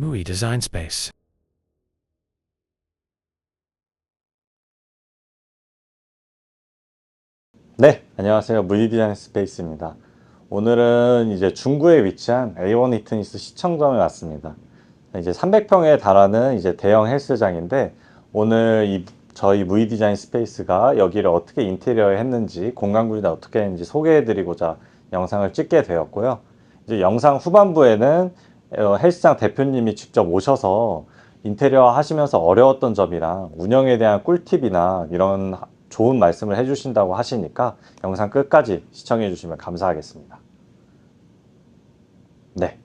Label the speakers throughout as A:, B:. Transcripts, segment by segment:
A: MUI Design Space.
B: 네, 안녕하세요. 무이 디자인 스페이스입니다. 오늘은 이제 중구에 위치한 A1 히트니스 시청점에 왔습니다. 이제 300평에 달하는 이제 대형 헬스장인데 오늘 저희 무이 디자인 스페이스가 여기를 어떻게 인테리어 했는지 공간 구조를 어떻게 했는지 소개해드리고자 영상을 찍게 되었고요. 이제 영상 후반부에는 헬스장 대표님이 직접 오셔서 인테리어 하시면서 어려웠던 점이랑 운영에 대한 꿀팁이나 이런 좋은 말씀을 해주신다고 하시니까 영상 끝까지 시청해 주시면 감사하겠습니다. 네.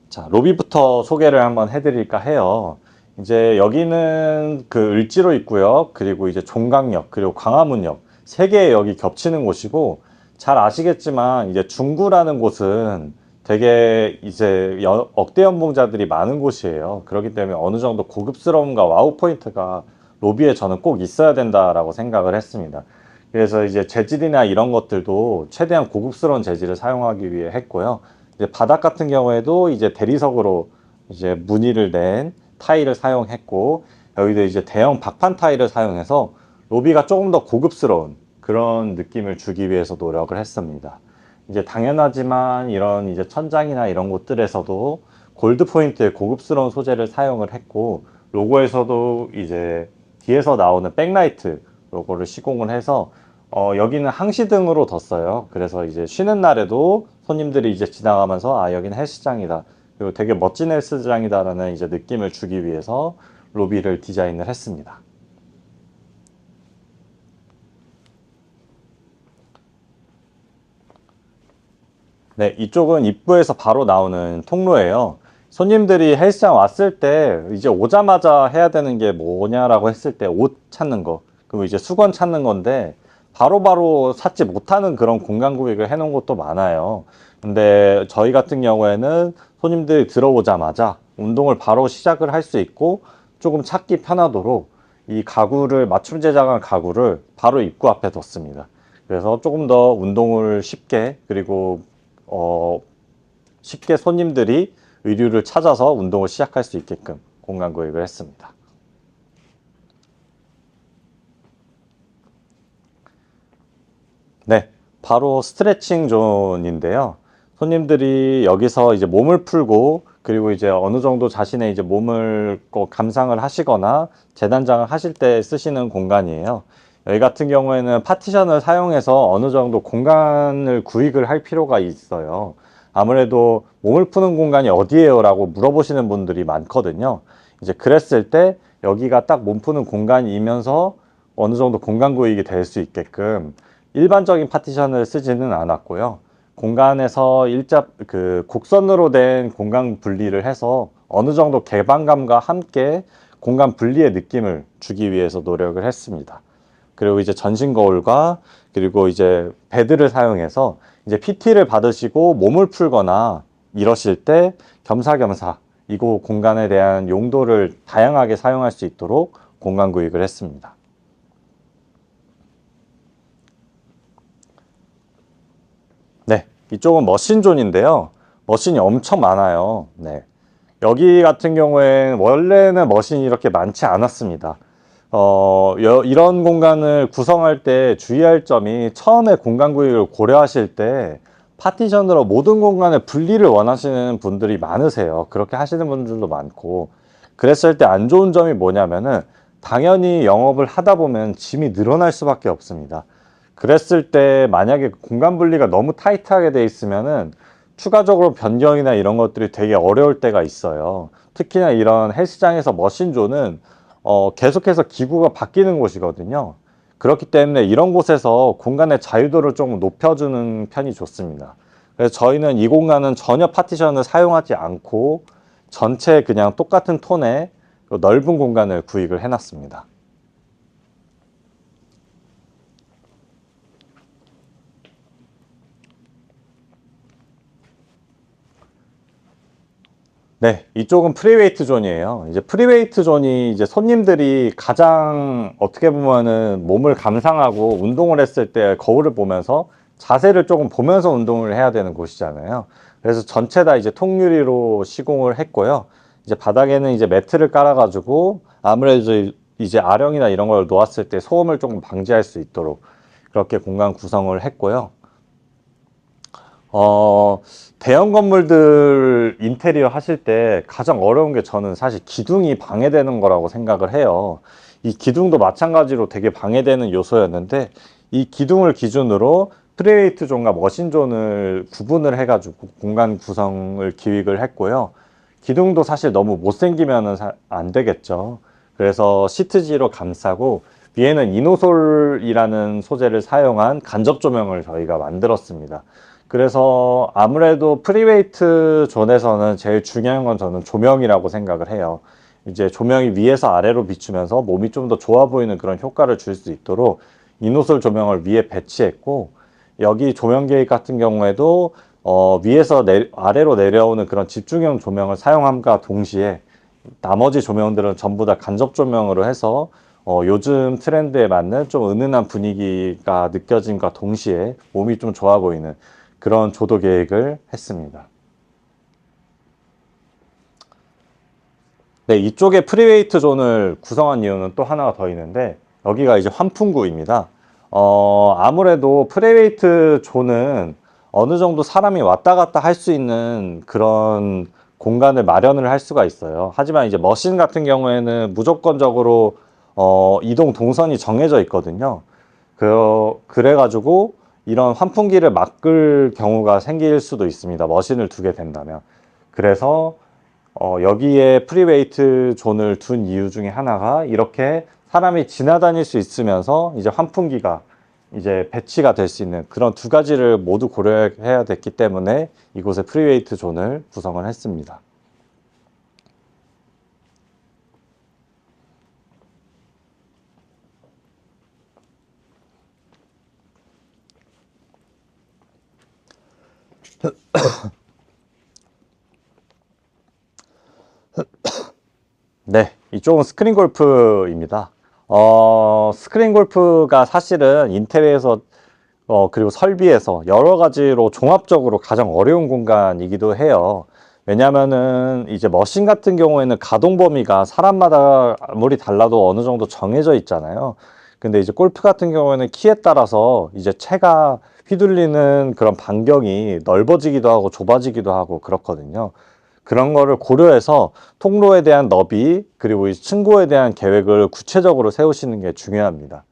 B: 자, 로비부터 소개를 한번 해드릴까 해요. 이제 여기는 그 을지로 있고요. 그리고 이제 종강역, 그리고 광화문역 세 개의 역이 겹치는 곳이고, 잘 아시겠지만 이제 중구라는 곳은 되게 이제 억대 연봉자들이 많은 곳이에요. 그렇기 때문에 어느 정도 고급스러움과 와우 포인트가 로비에 저는 꼭 있어야 된다라고 생각을 했습니다. 그래서 이제 재질이나 이런 것들도 최대한 고급스러운 재질을 사용하기 위해 했고요. 이제 바닥 같은 경우에도 이제 대리석으로 이제 무늬를 낸 타일을 사용했고, 여기도 이제 대형 박판 타일을 사용해서 로비가 조금 더 고급스러운 그런 느낌을 주기 위해서 노력을 했습니다. 이제 당연하지만 이런 이제 천장이나 이런 곳들에서도 골드 포인트의 고급스러운 소재를 사용을 했고, 로고에서도 이제 뒤에서 나오는 백라이트 로고를 시공을 해서 여기는 항시등으로 뒀어요. 그래서 이제 쉬는 날에도 손님들이 이제 지나가면서 아, 여기는 헬스장이다, 그리고 되게 멋진 헬스장이다라는 이제 느낌을 주기 위해서 로비를 디자인을 했습니다. 네, 이쪽은 입구에서 바로 나오는 통로예요. 손님들이 헬스장 왔을 때 이제 오자마자 해야 되는 게 뭐냐라고 했을 때 옷 찾는 거, 그리고 이제 수건 찾는 건데 바로바로 찾지 못하는 그런 공간 구획을 해놓은 곳도 많아요. 근데 저희 같은 경우에는 손님들이 들어오자마자 운동을 바로 시작을 할 수 있고 조금 찾기 편하도록 이 가구를, 맞춤 제작한 가구를 바로 입구 앞에 뒀습니다. 그래서 조금 더 운동을 쉽게, 그리고 쉽게 손님들이 의류를 찾아서 운동을 시작할 수 있게끔 공간 구획을 했습니다. 네, 바로 스트레칭 존인데요. 손님들이 여기서 이제 몸을 풀고, 그리고 이제 어느 정도 자신의 이제 몸을 꼭 감상을 하시거나 재단장을 하실 때 쓰시는 공간이에요. 여기 같은 경우에는 파티션을 사용해서 어느 정도 공간을 구획을 할 필요가 있어요. 아무래도 몸을 푸는 공간이 어디예요? 라고 물어보시는 분들이 많거든요. 이제 그랬을 때 여기가 딱 몸 푸는 공간이면서 어느 정도 공간 구획이 될 수 있게끔 일반적인 파티션을 쓰지는 않았고요. 공간에서 곡선으로 된 공간 분리를 해서 어느 정도 개방감과 함께 공간 분리의 느낌을 주기 위해서 노력을 했습니다. 그리고 이제 전신 거울과, 그리고 이제 베드를 사용해서 이제 PT를 받으시고 몸을 풀거나 이러실 때 겸사겸사 이곳 공간에 대한 용도를 다양하게 사용할 수 있도록 공간 구획을 했습니다. 네, 이쪽은 머신존인데요. 머신이 엄청 많아요. 네. 여기 같은 경우에 원래는 머신이 이렇게 많지 않았습니다. 이런 공간을 구성할 때 주의할 점이, 처음에 공간 구획을 고려하실 때 파티션으로 모든 공간을 분리를 원하시는 분들이 많으세요. 그렇게 하시는 분들도 많고, 그랬을 때 안 좋은 점이 뭐냐면은 당연히 영업을 하다 보면 짐이 늘어날 수밖에 없습니다. 그랬을 때 만약에 공간 분리가 너무 타이트하게 돼 있으면은 추가적으로 변경이나 이런 것들이 되게 어려울 때가 있어요. 특히나 이런 헬스장에서 머신존은 계속해서 기구가 바뀌는 곳이거든요. 그렇기 때문에 이런 곳에서 공간의 자유도를 조금 높여주는 편이 좋습니다. 그래서 저희는 이 공간은 전혀 파티션을 사용하지 않고 전체 그냥 똑같은 톤의 넓은 공간을 구획을 해놨습니다. 네, 이쪽은 프리웨이트 존이에요. 이제 프리웨이트 존이 이제 손님들이 가장 어떻게 보면은 몸을 감상하고 운동을 했을 때 거울을 보면서 자세를 조금 보면서 운동을 해야 되는 곳이잖아요. 그래서 전체 다 이제 통유리로 시공을 했고요. 이제 바닥에는 이제 매트를 깔아가지고 아무래도 이제 아령이나 이런 걸 놓았을 때 소음을 조금 방지할 수 있도록 그렇게 공간 구성을 했고요. 어, 대형 건물들 인테리어 하실 때 가장 어려운 게 저는 사실 기둥이 방해되는 거라고 생각을 해요. 이 기둥도 마찬가지로 되게 방해되는 요소였는데 이 기둥을 기준으로 프리웨이트 존과 머신 존을 구분을 해가지고 공간 구성을 기획을 했고요. 기둥도 사실 너무 못생기면 안 되겠죠. 그래서 시트지로 감싸고 위에는 이노솔이라는 소재를 사용한 간접 조명을 저희가 만들었습니다. 그래서 아무래도 프리웨이트 존에서는 제일 중요한 건 저는 조명이라고 생각을 해요. 이제 조명이 위에서 아래로 비추면서 몸이 좀 더 좋아 보이는 그런 효과를 줄 수 있도록 이노솔 조명을 위에 배치했고, 여기 조명 계획 같은 경우에도 위에서 아래로 내려오는 그런 집중형 조명을 사용함과 동시에 나머지 조명들은 전부 다 간접 조명으로 해서 요즘 트렌드에 맞는 좀 은은한 분위기가 느껴짐과 동시에 몸이 좀 좋아 보이는 그런 조도 계획을 했습니다. 네, 이쪽에 프리웨이트 존을 구성한 이유는 또 하나가 더 있는데 여기가 이제 환풍구입니다. 아무래도 프리웨이트 존은 어느 정도 사람이 왔다 갔다 할 수 있는 그런 공간을 마련을 할 수가 있어요. 하지만 이제 머신 같은 경우에는 무조건적으로 이동 동선이 정해져 있거든요. 그래가지고 이런 환풍기를 막을 경우가 생길 수도 있습니다. 머신을 두게 된다면. 그래서 여기에 프리웨이트 존을 둔 이유 중에 하나가 이렇게 사람이 지나다닐 수 있으면서 이제 환풍기가 이제 배치가 될 수 있는 그런 두 가지를 모두 고려해야 됐기 때문에 이곳에 프리웨이트 존을 구성을 했습니다. 네, 이쪽은 스크린 골프입니다. 스크린 골프가 사실은 인테리어에서 그리고 설비에서 여러 가지로 종합적으로 가장 어려운 공간이기도 해요. 왜냐면은 이제 머신 같은 경우에는 가동 범위가 사람마다 아무리 달라도 어느 정도 정해져 있잖아요. 근데 이제 골프 같은 경우에는 키에 따라서 이제 채가 휘둘리는 그런 반경이 넓어지기도 하고 좁아지기도 하고 그렇거든요. 그런 거를 고려해서 통로에 대한 너비 그리고 이 층고에 대한 계획을 구체적으로 세우시는 게 중요합니다.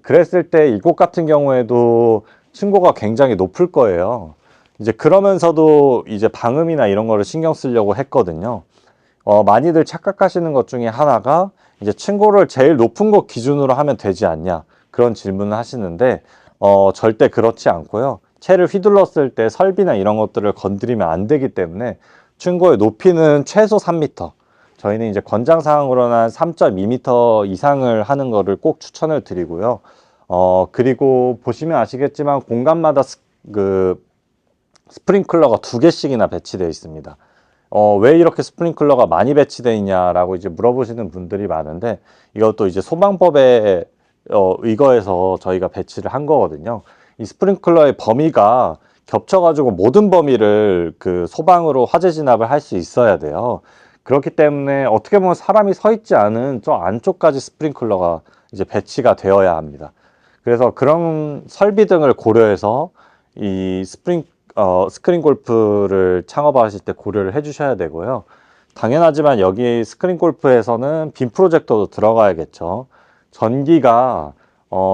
B: 그랬을 때 이곳 같은 경우에도 층고가 굉장히 높을 거예요. 이제 그러면서도 이제 방음이나 이런 거를 신경 쓰려고 했거든요. 많이들 착각하시는 것 중에 하나가 이제 층고를 제일 높은 것 기준으로 하면 되지 않냐 그런 질문을 하시는데 절대 그렇지 않고요. 채를 휘둘렀을 때 설비나 이런 것들을 건드리면 안 되기 때문에 층고의 높이는 최소 3m, 저희는 이제 권장사항으로는 3.2m 이상을 하는 거를 꼭 추천을 드리고요. 그리고 보시면 아시겠지만 공간마다 스프링클러가 두 개씩이나 배치되어 있습니다. 왜 이렇게 스프링클러가 많이 배치되어 있냐라고 이제 물어보시는 분들이 많은데 이것도 이제 소방법에 의거해서 저희가 배치를 한 거거든요. 이 스프링클러의 범위가 겹쳐가지고 모든 범위를 그 소방으로 화재 진압을 할 수 있어야 돼요. 그렇기 때문에 어떻게 보면 사람이 서 있지 않은 저 안쪽까지 스프링클러가 이제 배치가 되어야 합니다. 그래서 그런 설비 등을 고려해서 이 스크린 골프를 창업하실 때 고려를 해 주셔야 되고요. 당연하지만 여기 스크린 골프에서는 빔 프로젝터도 들어가야겠죠. 전기가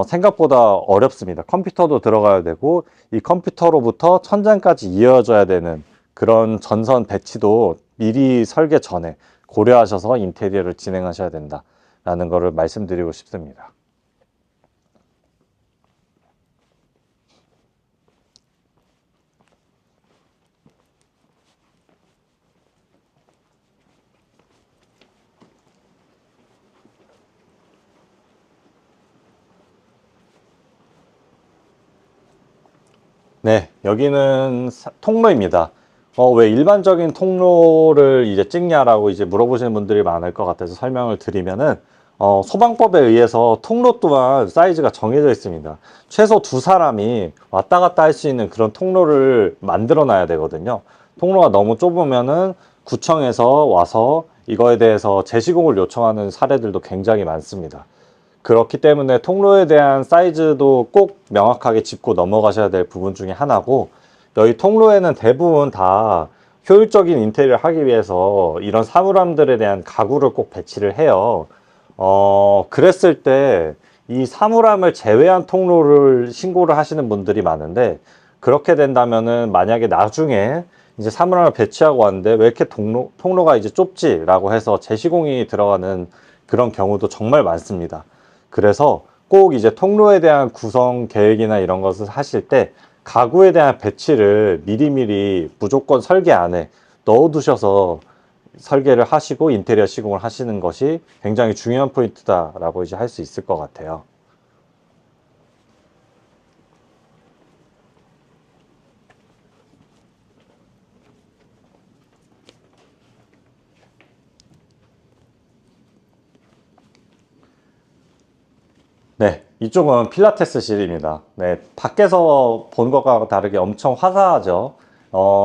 B: 생각보다 어렵습니다. 컴퓨터도 들어가야 되고 이 컴퓨터로부터 천장까지 이어져야 되는 그런 전선 배치도 미리 설계 전에 고려하셔서 인테리어를 진행하셔야 된다라는 것을 말씀드리고 싶습니다. 네, 여기는 통로입니다. 왜 일반적인 통로를 이제 찍냐라고 이제 물어보시는 분들이 많을 것 같아서 설명을 드리면은, 소방법에 의해서 통로 또한 사이즈가 정해져 있습니다. 최소 두 사람이 왔다 갔다 할 수 있는 그런 통로를 만들어 놔야 되거든요. 통로가 너무 좁으면은 구청에서 와서 이거에 대해서 재시공을 요청하는 사례들도 굉장히 많습니다. 그렇기 때문에 통로에 대한 사이즈도 꼭 명확하게 짚고 넘어가셔야 될 부분 중에 하나고, 여기 통로에는 대부분 다 효율적인 인테리어를 하기 위해서 이런 사물함들에 대한 가구를 꼭 배치를 해요. 그랬을 때 이 사물함을 제외한 통로를 신고를 하시는 분들이 많은데, 그렇게 된다면은 만약에 나중에 이제 사물함을 배치하고 왔는데 왜 이렇게 통로가 이제 좁지라고 해서 재시공이 들어가는 그런 경우도 정말 많습니다. 그래서 꼭 이제 통로에 대한 구성 계획이나 이런 것을 하실 때 가구에 대한 배치를 미리미리 무조건 설계 안에 넣어두셔서 설계를 하시고 인테리어 시공을 하시는 것이 굉장히 중요한 포인트다라고 이제 할 수 있을 것 같아요. 네, 이쪽은 필라테스실입니다. 네, 밖에서 본 것과 다르게 엄청 화사하죠.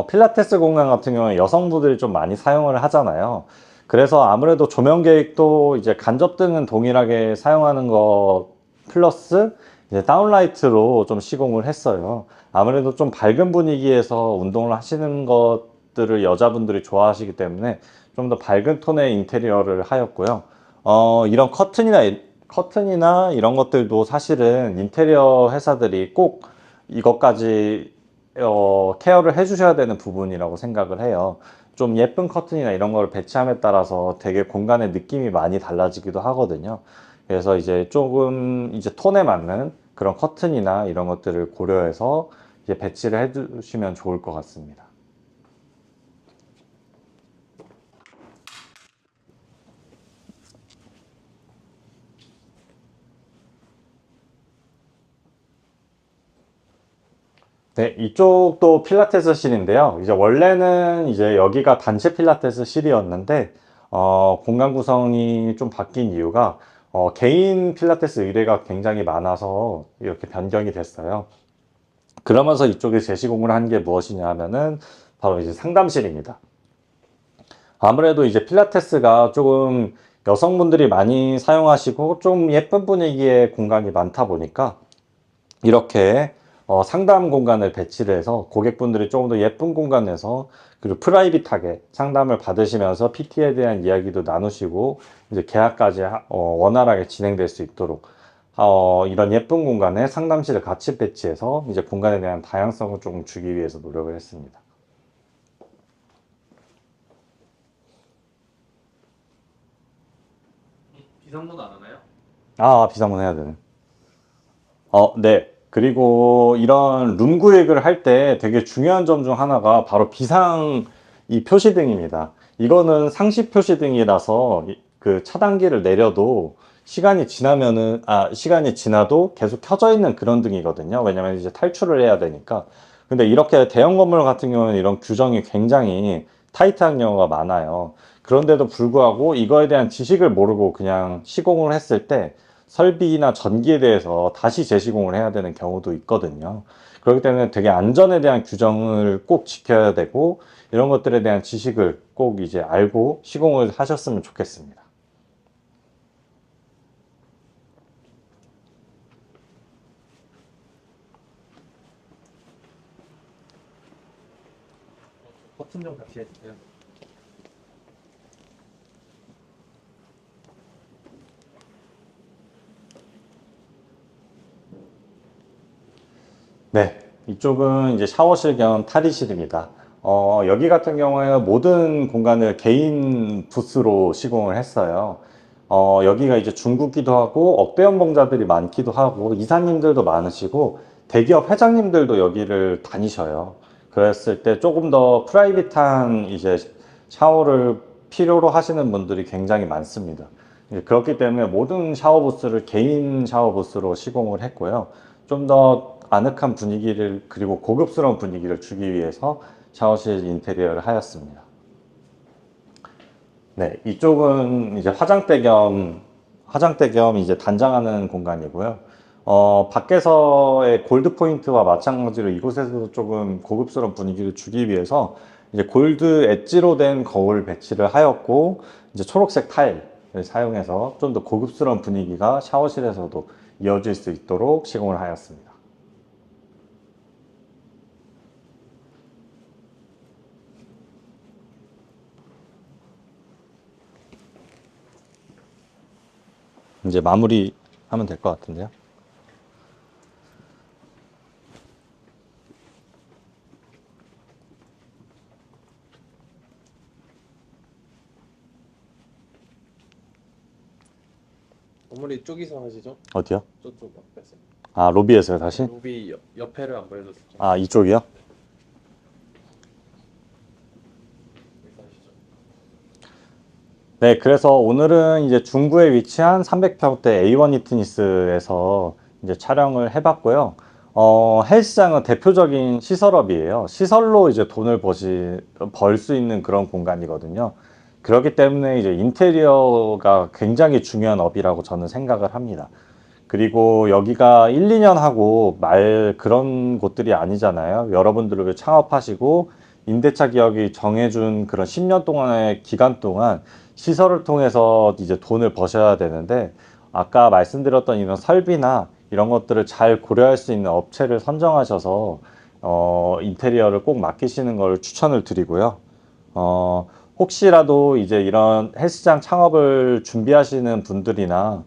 B: 필라테스 공간 같은 경우는 여성분들이 좀 많이 사용을 하잖아요. 그래서 아무래도 조명 계획도 이제 간접등은 동일하게 사용하는 것 플러스 이제 다운라이트로 좀 시공을 했어요. 아무래도 좀 밝은 분위기에서 운동을 하시는 것들을 여자분들이 좋아하시기 때문에 좀 더 밝은 톤의 인테리어를 하였고요. 이런 커튼이나 이런 것들도 사실은 인테리어 회사들이 꼭 이것까지 케어를 해주셔야 되는 부분이라고 생각을 해요. 좀 예쁜 커튼이나 이런 걸 배치함에 따라서 되게 공간의 느낌이 많이 달라지기도 하거든요. 그래서 이제 조금 이제 톤에 맞는 그런 커튼이나 이런 것들을 고려해서 이제 배치를 해주시면 좋을 것 같습니다. 네, 이쪽도 필라테스실인데요. 이제 원래는 이제 여기가 단체 필라테스실이었는데, 공간 구성이 좀 바뀐 이유가, 개인 필라테스 의뢰가 굉장히 많아서 이렇게 변경이 됐어요. 그러면서 이쪽에 재시공을 한 게 무엇이냐 하면은, 바로 이제 상담실입니다. 아무래도 이제 필라테스가 조금 여성분들이 많이 사용하시고, 좀 예쁜 분위기의 공간이 많다 보니까, 이렇게 상담 공간을 배치를 해서 고객분들이 조금 더 예쁜 공간에서 그리고 프라이빗하게 상담을 받으시면서 PT에 대한 이야기도 나누시고 이제 계약까지 원활하게 진행될 수 있도록 이런 예쁜 공간에 상담실을 같이 배치해서 이제 공간에 대한 다양성을 조금 주기 위해서 노력을 했습니다.
A: 비상구도 안 하나요?
B: 비상문 해야 되네. 네. 그리고 이런 룸 구획을 할 때 되게 중요한 점 중 하나가 바로 비상 이 표시등입니다. 이거는 상시 표시등이라서 그 차단기를 내려도 시간이 지나도 계속 켜져 있는 그런 등이거든요. 왜냐면 이제 탈출을 해야 되니까. 근데 이렇게 대형 건물 같은 경우는 이런 규정이 굉장히 타이트한 경우가 많아요. 그런데도 불구하고 이거에 대한 지식을 모르고 그냥 시공을 했을 때 설비나 전기에 대해서 다시 재시공을 해야 되는 경우도 있거든요. 그렇기 때문에 되게 안전에 대한 규정을 꼭 지켜야 되고 이런 것들에 대한 지식을 꼭 이제 알고 시공을 하셨으면 좋겠습니다.
A: 버튼 좀 같이 해주세요.
B: 네, 이쪽은 이제 샤워실 겸 탈의실입니다. 여기 같은 경우에 모든 공간을 개인 부스로 시공을 했어요. 여기가 이제 중국기도 하고 억대 연봉자들이 많기도 하고 이사님들도 많으시고 대기업 회장님들도 여기를 다니셔요. 그랬을 때 조금 더 프라이빗한 이제 샤워를 필요로 하시는 분들이 굉장히 많습니다. 그렇기 때문에 모든 샤워 부스를 개인 샤워 부스로 시공을 했고요. 좀 더 아늑한 분위기를 그리고 고급스러운 분위기를 주기 위해서 샤워실 인테리어를 하였습니다. 네, 이쪽은 이제 화장대 겸 화장대 겸 이제 단장하는 공간이고요. 밖에서의 골드 포인트와 마찬가지로 이곳에서도 조금 고급스러운 분위기를 주기 위해서 이제 골드 엣지로 된 거울 배치를 하였고, 이제 초록색 타일을 사용해서 좀 더 고급스러운 분위기가 샤워실에서도 이어질 수 있도록 시공을 하였습니다. 이제 마무리하면 될 것 같은데요.
A: 건물이 쪽에서 하시죠?
B: 어디요?
A: 저쪽 앞에서.
B: 아, 로비에서요, 다시?
A: 로비 옆에를 안 보여줬죠?
B: 아, 이쪽이요? 네, 그래서 오늘은 이제 중구에 위치한 300평대 A1 이트니스에서 이제 촬영을 해봤고요. 헬스장은 대표적인 시설업이에요. 시설로 이제 돈을 벌 수 있는 그런 공간이거든요. 그렇기 때문에 이제 인테리어가 굉장히 중요한 업이라고 저는 생각을 합니다. 그리고 여기가 1, 2년 하고 말 그런 곳들이 아니잖아요. 여러분들을 창업하시고 임대차 기업이 정해준 그런 10년 동안의 기간 동안 시설을 통해서 이제 돈을 버셔야 되는데, 아까 말씀드렸던 이런 설비나 이런 것들을 잘 고려할 수 있는 업체를 선정하셔서 인테리어를 꼭 맡기시는 걸 추천을 드리고요. 혹시라도 이제 이런 헬스장 창업을 준비하시는 분들이나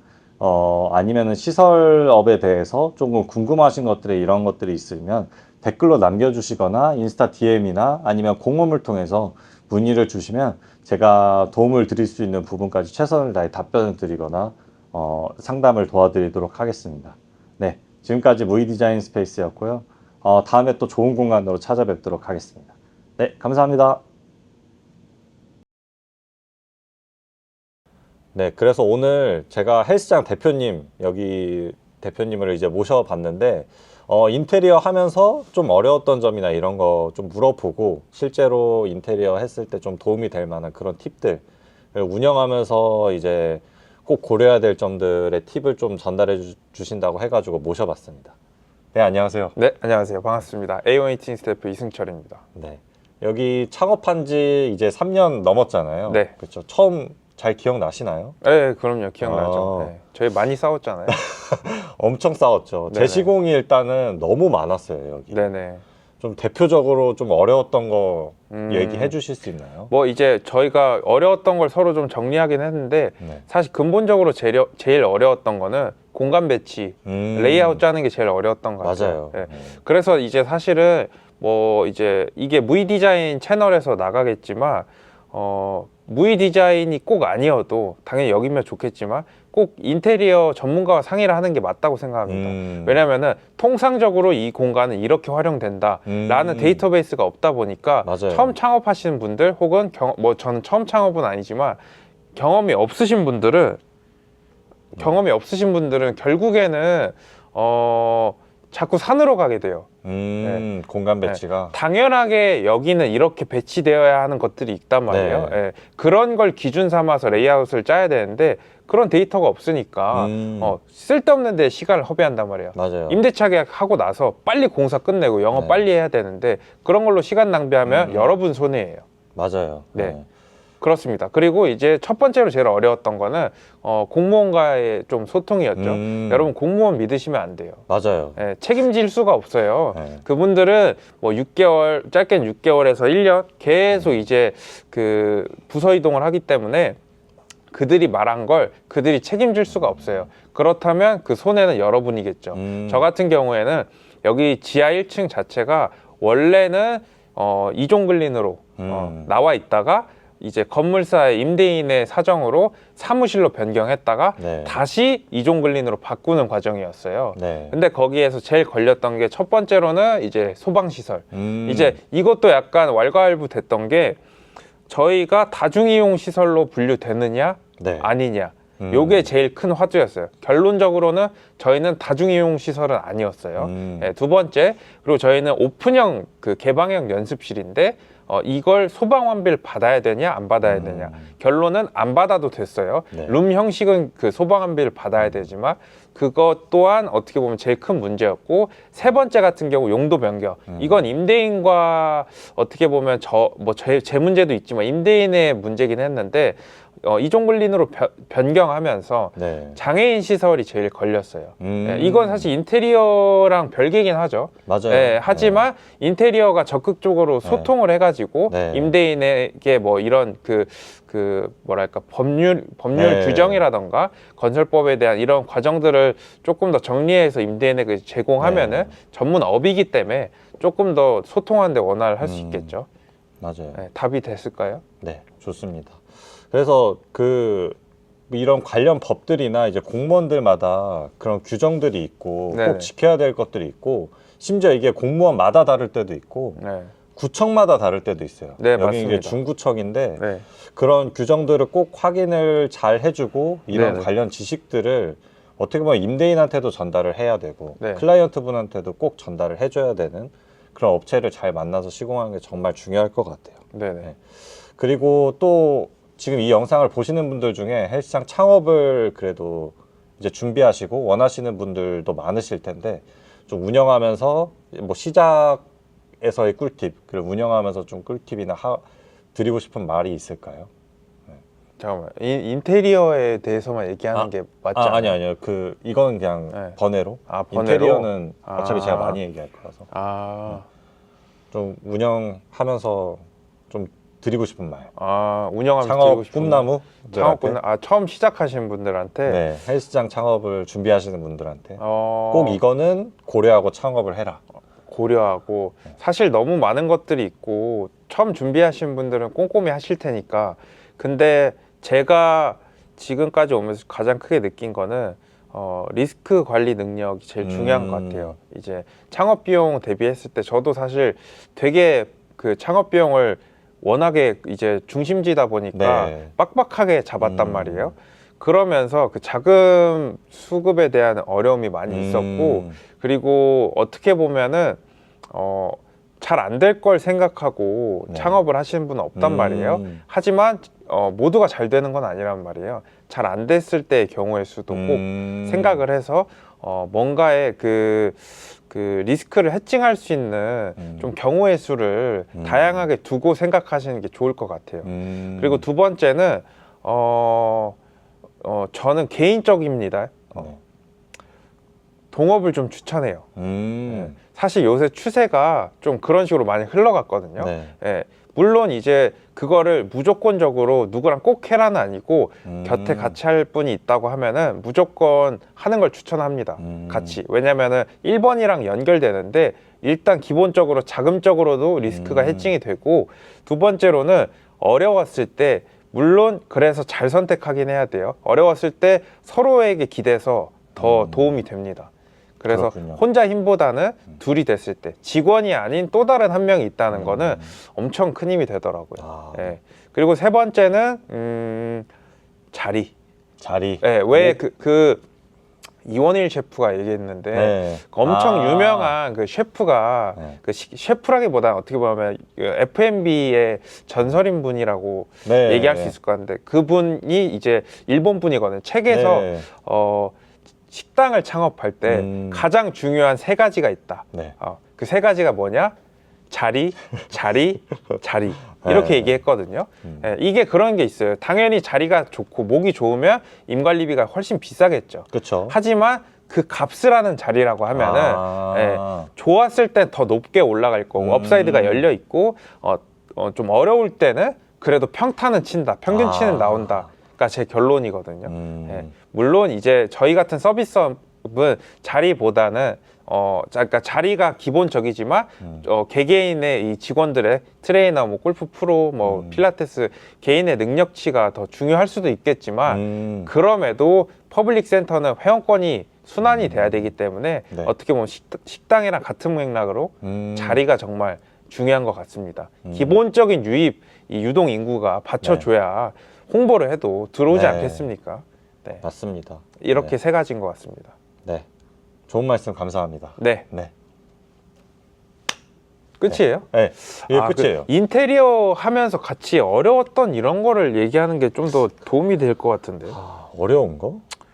B: 아니면은 시설업에 대해서 조금 궁금하신 것들에 이런 것들이 있으면 댓글로 남겨주시거나 인스타 DM이나 아니면 공홈을 통해서 문의를 주시면 제가 도움을 드릴 수 있는 부분까지 최선을 다해 답변을 드리거나 상담을 도와드리도록 하겠습니다. 네, 지금까지 무이 디자인 스페이스였고요. 다음에 또 좋은 공간으로 찾아뵙도록 하겠습니다. 네, 감사합니다. 네, 그래서 오늘 제가 헬스장 대표님, 여기 대표님을 이제 모셔봤는데, 인테리어 하면서 좀 어려웠던 점이나 이런 거 좀 물어보고, 실제로 인테리어 했을 때 좀 도움이 될 만한 그런 팁들, 운영하면서 이제 꼭 고려해야 될 점들의 팁을 좀 전달해 주신다고 해가지고 모셔봤습니다. 네, 안녕하세요.
C: 네, 안녕하세요. 반갑습니다. A1 이팅스 대표 이승철입니다.
B: 네, 여기 창업한 지 이제 3년 넘었잖아요.
C: 네.
B: 그렇죠. 처음 잘 기억나시나요?
C: 네, 그럼요. 기억나죠.
B: 아.
C: 네. 저희 많이 싸웠잖아요.
B: 엄청 싸웠죠.
C: 네네.
B: 제시공이 일단은 너무 많았어요, 여기.
C: 네네.
B: 좀 대표적으로 좀 어려웠던 거
C: 음.
B: 얘기해 주실 수 있나요?
C: 뭐 이제 저희가 어려웠던 걸 서로 좀 정리하긴 했는데
B: 네.
C: 사실 근본적으로 제일 어려웠던 거는 공간 배치, 레이아웃 짜는 게 제일 어려웠던 것 같아요.
B: 맞아요.
C: 네. 그래서 이제 사실은 뭐 이제 이게 무이 디자인 채널에서 나가겠지만 무이 디자인이 꼭 아니어도 당연히 여기면 좋겠지만 꼭 인테리어 전문가와 상의를 하는 게 맞다고 생각합니다. 왜냐면은 통상적으로 이 공간은 이렇게 활용된다 라는 데이터베이스가 없다 보니까
B: 맞아요.
C: 처음 창업하시는 분들 혹은 뭐 저는 처음 창업은 아니지만 경험이 없으신 분들은 결국에는 자꾸 산으로 가게 돼요.
B: 공간 배치가.
C: 당연하게 여기는 이렇게 배치되어야 하는 것들이 있단 말이에요.
B: 네.
C: 그런 걸 기준 삼아서 레이아웃을 짜야 되는데 그런 데이터가 없으니까 쓸데없는 데 시간을 허비한단 말이에요.
B: 맞아요.
C: 임대차 계약하고 나서 빨리 공사 끝내고 영업
B: 네.
C: 빨리 해야 되는데 그런 걸로 시간 낭비하면 여러분 손해예요.
B: 맞아요.
C: 네. 그렇습니다. 그리고 이제 첫 번째로 제일 어려웠던 거는 공무원과의 좀 소통이었죠. 여러분 공무원 믿으시면 안 돼요.
B: 맞아요.
C: 예, 책임질 수가 없어요.
B: 네.
C: 그분들은 뭐 6개월, 짧게는 6개월에서 1년 계속 이제 그 부서 이동을 하기 때문에 그들이 말한 걸 그들이 책임질 수가 없어요. 그렇다면 그 손해는 여러분이겠죠. 저 같은 경우에는 여기 지하 1층 자체가 원래는 이종글린으로 나와 있다가 이제 건물사의 임대인의 사정으로 사무실로 변경했다가
B: 네.
C: 다시 이종글린으로 바꾸는 과정이었어요.
B: 네.
C: 근데 거기에서 제일 걸렸던 게 첫 번째로는 이제 소방시설. 이제 이것도 약간 왈가왈부 됐던 게 저희가 다중이용 시설로 분류되느냐
B: 네.
C: 아니냐. 요게 제일 큰 화두였어요. 결론적으로는 저희는 다중이용 시설은 아니었어요. 네, 두 번째, 그리고 저희는 오픈형 그 개방형 연습실인데 이걸 소방완비를 받아야 되냐 안 받아야 되냐. 결론은 안 받아도 됐어요.
B: 네.
C: 룸 형식은 그 소방완비를 받아야 되지만 그것 또한 어떻게 보면 제일 큰 문제였고, 세 번째 같은 경우 용도 변경. 이건 임대인과 어떻게 보면 제 문제도 있지만 임대인의 문제긴 했는데 이종글린으로 변경하면서
B: 네.
C: 장애인 시설이 제일 걸렸어요. 네, 이건 사실 인테리어랑 별개긴 하죠.
B: 맞아요.
C: 네, 하지만 인테리어가 적극적으로 소통을 해가지고
B: 네.
C: 임대인에게 뭐 이런 뭐랄까 법률
B: 네.
C: 규정이라던가 건설법에 대한 이런 과정들을 조금 더 정리해서 임대인에게 제공하면은 전문 업이기 때문에 조금 더 소통하는데 원활을 할 수 있겠죠.
B: 맞아요.
C: 네, 답이 됐을까요?
B: 네, 좋습니다. 그래서 이런 관련 법들이나 이제 공무원들마다 그런 규정들이 있고
C: 네네.
B: 꼭 지켜야 될 것들이 있고, 심지어 이게 공무원마다 다를 때도 있고
C: 네,
B: 구청마다 다를 때도 있어요.
C: 네,
B: 여기
C: 맞습니다.
B: 이게 중구청인데
C: 네,
B: 그런 규정들을 꼭 확인을 잘 해주고 이런
C: 네네.
B: 관련 지식들을 어떻게 보면 임대인한테도 전달을 해야 되고
C: 네.
B: 클라이언트 분한테도 꼭 전달을 해줘야 되는 그런 업체를 잘 만나서 시공하는 게 정말 중요할 것 같아요.
C: 네,
B: 네. 그리고 또 지금 이 영상을 보시는 분들 중에 헬스장 창업을 그래도 이제 준비하시고 원하시는 분들도 많으실 텐데, 좀 운영하면서 뭐 시작에서의 꿀팁, 그리고 운영하면서 좀 꿀팁이나 드리고 싶은 말이 있을까요?
C: 잠깐만, 인테리어에 대해서만 얘기하는 게 맞지 않아요?
B: 아니요. 이건 그냥
C: 네.
B: 번외로.
C: 아, 번외로?
B: 인테리어는
C: 아.
B: 어차피 제가 많이 얘기할 거라서. 좀 운영하면서 좀 드리고 싶은 말.
C: 운영하면서
B: 창업
C: 드리고 싶은
B: 꿈나무?
C: 창업 꿈나무. 처음 시작하신 분들한테
B: 네, 헬스장 창업을 준비하시는 분들한테
C: 꼭
B: 꼭 이거는 고려하고 창업을 해라.
C: 고려하고, 사실 너무 많은 것들이 있고 처음 준비하신 분들은 꼼꼼히 하실 테니까. 근데 제가 지금까지 오면서 가장 크게 느낀 거는 리스크 관리 능력이 제일 중요한 것 같아요. 이제 창업 비용 대비했을 때 저도 사실 되게 그 창업 비용을 워낙에 이제 중심지다 보니까
B: 네.
C: 빡빡하게 잡았단 말이에요. 그러면서 그 자금 수급에 대한 어려움이 많이 있었고, 그리고 어떻게 보면은 잘 안 될 걸 생각하고
B: 네.
C: 창업을 하시는 분은 없단 말이에요. 하지만 모두가 잘 되는 건 아니란 말이에요. 잘 안 됐을 때의 경우일 수도 꼭 생각을 해서 뭔가의 그 리스크를 해칭할 수 있는 좀 경우의 수를 다양하게 두고 생각하시는 게 좋을 것 같아요. 그리고 두 번째는 저는 개인적입니다. 동업을 좀 추천해요. 사실 요새 추세가 좀 그런 식으로 많이 흘러갔거든요.
B: 네.
C: 예, 물론 이제 그거를 무조건적으로 누구랑 꼭 해라는 아니고 곁에 같이 할 분이 있다고 하면은 무조건 하는 걸 추천합니다. 같이. 왜냐면은 1번이랑 연결되는데 일단 기본적으로 자금적으로도 리스크가 해칭이 되고, 두 번째로는 어려웠을 때, 물론 그래서 잘 선택하긴 해야 돼요. 어려웠을 때 서로에게 기대서 더 도움이 됩니다. 그래서
B: 그렇군요.
C: 혼자 힘보다는 둘이 됐을 때, 직원이 아닌 또 다른 한 명이 있다는 거는 엄청 큰 힘이 되더라고요. 예. 그리고 세 번째는 자리. 예, 왜 이원일 셰프가 얘기했는데
B: 네.
C: 엄청 유명한 그 셰프가
B: 네.
C: 그 셰프라기보다는 어떻게 보면 그 F&B의 전설인 분이라고
B: 네.
C: 얘기할 수 있을 것 같은데, 그분이 이제 일본 분이거든요. 책에서
B: 네.
C: 식당을 창업할 때 가장 중요한 세 가지가 있다.
B: 네.
C: 그 세 가지가 뭐냐? 자리 이렇게
B: 네.
C: 얘기했거든요. 예, 이게 그런 게 있어요. 당연히 자리가 좋고 목이 좋으면 임관리비가 훨씬 비싸겠죠.
B: 그렇죠.
C: 하지만 그 값을 하는 자리라고 하면은 좋았을 때 더 높게 올라갈 거고 업사이드가 열려 있고 좀 어려울 때는 그래도 평타는 친다, 평균치는 나온다가 제 결론이거든요. 예, 물론 이제 저희 같은 서비스업은 자리보다는 그러니까 자리가 기본적이지만 개개인의 이 직원들의 트레이너, 뭐 골프 프로, 뭐 필라테스 개인의 능력치가 더 중요할 수도 있겠지만 그럼에도 퍼블릭 센터는 회원권이 순환이 돼야 되기 때문에
B: 네.
C: 어떻게 보면 식당이랑 같은 맥락으로 자리가 정말 중요한 것 같습니다. 기본적인 유입, 이 유동 인구가 받쳐줘야 홍보를 해도 들어오지
B: 네.
C: 않겠습니까? 네.
B: 맞습니다.
C: 이렇게
B: 네.
C: 세 가지인 것 같습니다.
B: 네. 좋은 말씀 감사합니다.
C: 네.
B: 네.
C: 끝이에요?
B: 네. 이게
C: 아,
B: 끝이에요.
C: 그 인테리어 하면서 같이 어려웠던 이런 거를 얘기하는 게 좀 더 도움이 될 것 같은데.
B: 어려운 거?